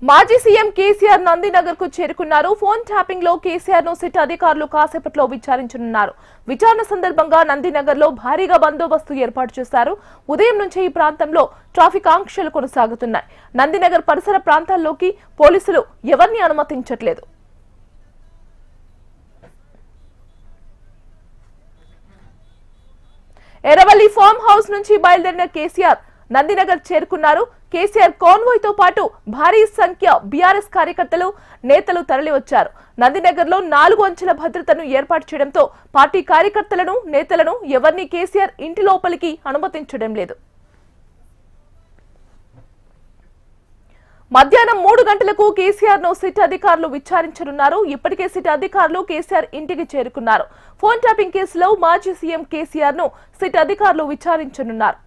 మాజీ సీఎం కేసీఆర్ నందినగర్ కు చేరుకున్నారు. ఫోన్ ట్యాపింగ్ లో కేసీఆర్ ను సిట్ అధికారులు కాసేపట్లో విచారించనున్నారు. విచారణ సందర్భంగా నందినగర్ లో భారీగా బందోబస్తు ఏర్పాటు చేశారు. ఉదయం నుంచి ఈ ప్రాంతంలో ట్రాఫిక్ ఆంక్షలు కొనసాగుతున్నాయి. నందినగర్ పరిసర ప్రాంతాల్లోకి పోలీసులు ఎవరిని అనుమతించట్లేదు. ఎర్రవల్లి ఫామ్ హౌస్ నుంచి బయలుదేరిన కేసీఆర్ నందినగర్ చేరుకున్నారు. కేసీఆర్ కాన్వాయ్ తో పాటు భారీ సంఖ్య బీఆర్ఎస్ కార్యకర్తలు నేతలు తరలివచ్చారు. నందినగర్ లో 4 అంచెల భద్రతను ఏర్పాటు చేయడంతో పార్టీ కార్యకర్తలను నేతలను ఎవరిని కేసీఆర్ ఇంటి లోపలికి అనుమతించడం లేదు. మధ్యాహ్నం 3 గంటలకు కేసీఆర్ ను సిట్ అధికారులు విచారించనున్నారు. ఇప్పటికే సిట్ అధికారులు కేసీఆర్ ఇంటికి చేరుకున్నారు. ఫోన్ ట్యాపింగ్ కేసులో మాజీ సీఎం కేసీఆర్ ను సిట్ అధికారులు విచారించనున్నారు.